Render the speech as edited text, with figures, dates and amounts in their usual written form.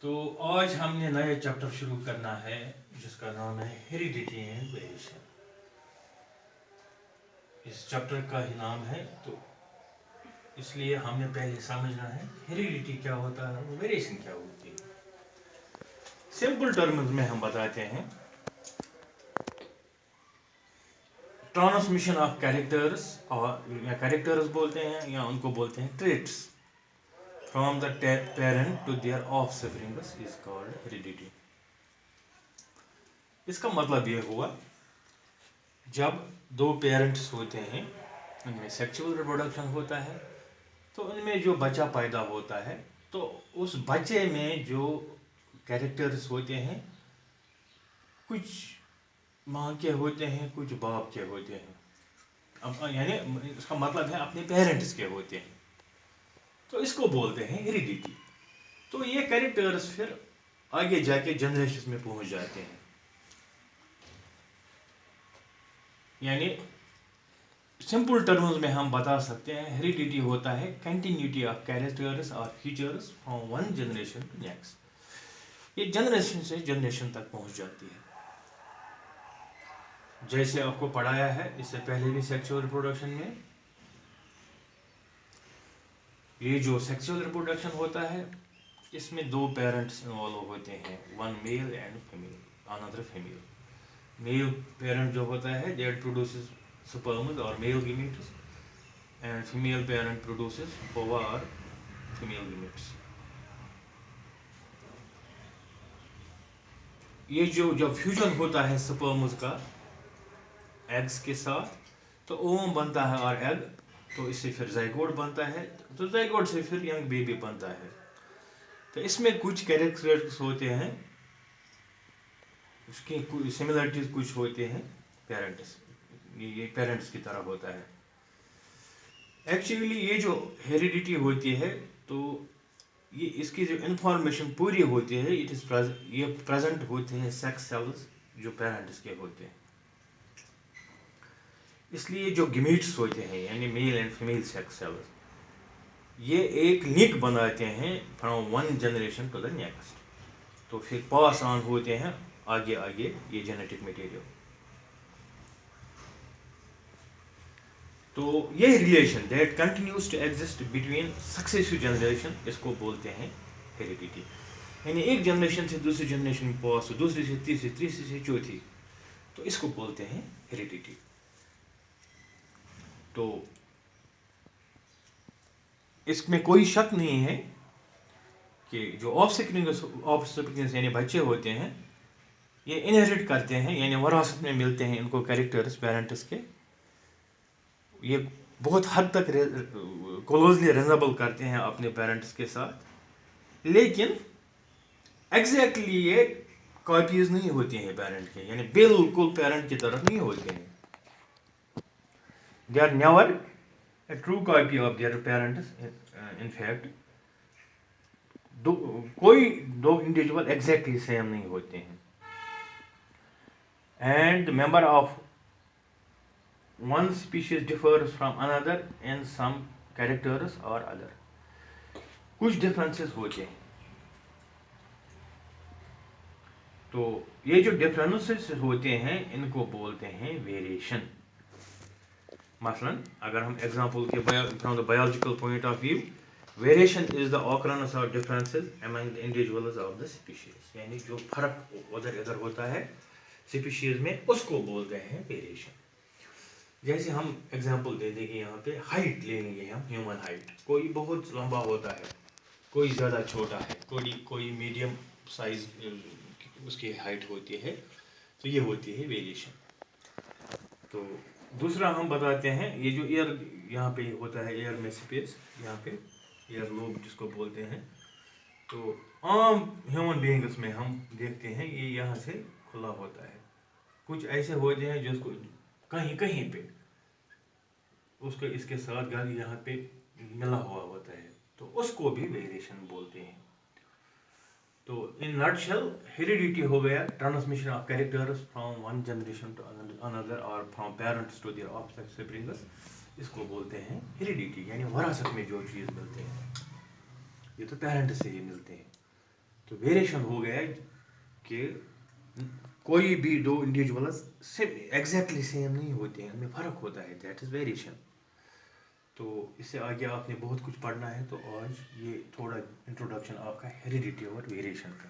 तो आज हमने नया चैप्टर शुरू करना है जिसका नाम है हेरिडिटी एंड वेरिएशन। इस चैप्टर का ही नाम है, तो इसलिए हमने पहले समझना है हेरिडिटी क्या होता है और वेरिएशन क्या होती है। सिंपल टर्म्स में हम बताते हैं, ट्रांसमिशन ऑफ कैरेक्टर्स, और या कैरेक्टर्स बोलते हैं या उनको बोलते हैं traits, from the parent to their offspring is called heredity. इसका मतलब ये हुआ, जब दो पेरेंट्स होते हैं उनमें सेक्सुअल रिप्रोडक्शन होता है, तो उनमें जो बच्चा पैदा होता है तो उस बच्चे में जो कैरेक्टर्स होते हैं कुछ माँ के होते हैं, कुछ बाप के होते हैं। अब यानी इसका मतलब है अपने पेरेंट्स के होते हैं, तो इसको बोलते हैं हेरिडिटी। तो ये कैरेक्टर्स फिर आगे जाके जनरेशन में पहुंच जाते हैं। यानी सिंपल टर्म्स में हम बता सकते हैं हेरिडिटी होता है कंटिन्यूटी ऑफ कैरेक्टर्स और features from one generation to next. ये जनरेशन से जनरेशन तक पहुंच जाती है। जैसे आपको पढ़ाया है इससे पहले भी सेक्सुअल रिप्रोडक्शन में, ये जो सेक्सुअल रिप्रोडक्शन होता है इसमें दो पेरेंट्स इन्वॉल्व होते हैं, one male and female, another female. Male parent जो होता है that produces sperms or male gametes, and female parent produces ova or female gametes. ये जो जब फ्यूजन होता है स्पर्म्स का एग्स के साथ, तो ओवम बनता है और एग, तो इससे फिर जाइगोट बनता है, तो जाइगोट से फिर यंग बेबी बनता है। तो इसमें कुछ कैरेक्टर्स होते हैं, उसके कुछ सिमिलरिटीज कुछ होते हैं पेरेंट्स, ये पेरेंट्स की तरह होता है। एक्चुअली ये जो हेरिडिटी होती है तो ये इसकी जो इन्फॉर्मेशन पूरी होती है इट इज ये प्रेजेंट होते हैं सेक्स सेल्स जो पेरेंट्स के होते हैं। इसलिए जो गिमेट्स होते हैं यानी male and female sex cells, ये एक लिंक बनाते हैं from one generation to the next, तो फिर पास ऑन होते हैं आगे आगे ये जेनेटिक मटेरियल। तो ये relation that continues to exist between successive generation, इसको बोलते हैं हेरिडिटी। यानी एक जनरेशन से दूसरी जनरेशन में पास हो, दूसरी से तीसरी, तीसरी से चौथी, तो इसको बोलते हैं हेरिडिटी। तो इसमें कोई शक नहीं है कि जो ऑफस्प्रिंग्स यानी बच्चे होते हैं ये इनहेरिट करते हैं, यानी वरासत में मिलते हैं इनको कैरेक्टर्स पेरेंट्स के। ये बहुत हद तक क्लोजली रेजनेबल करते हैं अपने पेरेंट्स के साथ, लेकिन एग्जैक्टली ये कॉपीज नहीं होती हैं पेरेंट के, यानी बिल्कुल पेरेंट की तरफ नहीं होते हैं। They are never a true copy of their parents. In fact कोई दो इंडिविजुअल एग्जैक्टली सेम नहीं होते हैं, and member of one species differs from another in some characters or other. कुछ differences होते हैं। तो ये जो differences होते हैं इनको बोलते हैं वेरिएशन। मसलन अगर हम एग्जांपल के from the biological point of view, variation is the occurrence of differences among the individuals of the species, यानी जो फर्क उधर इधर होता है स्पीशीज में उसको बोलते हैं वेरिएशन। जैसे हम एग्जांपल दे देंगे, यहाँ पे हाइट ले लेंगे हम, ह्यूमन हाइट, कोई बहुत लंबा होता है, कोई ज़्यादा छोटा है, कोई मीडियम साइज उसकी हाइट होती है, तो ये होती है वेरिएशन। तो दूसरा हम बताते हैं ये जो एयर यहाँ पे होता है, एयर में स्पेस, यहाँ पे एयर लोब जिसको बोलते हैं, तो आम ह्यूमन बीइंग्स में हम देखते हैं ये यहाँ से खुला होता है। कुछ ऐसे होते हैं जिसको कहीं कहीं पे उसको इसके साथ गाली यहाँ पे मिला हुआ होता है, तो उसको भी वेरिएशन बोलते हैं। तो इन नटशेल हेरिडिटी हो गया transmission of characters from one generation to another और from parents to their offsprings, इसको बोलते हैं हेरिडिटी, यानी वरासत में जो चीज़ मिलते हैं ये तो पेरेंट से ही मिलते हैं। تو ویریشن ہو گیا کہ کوئی بھی دو انڈیویجولز ایگزیکٹلی سیم نہیں ہوتے ہیں، ان میں فرق ہوتا ہے، دیٹ از ویریشن. تو اس سے آگے آپ نے بہت کچھ پڑھنا ہے، تو آج یہ تھوڑا انٹروڈکشن آپ کا ہیریڈیٹی اور ویریشن کا.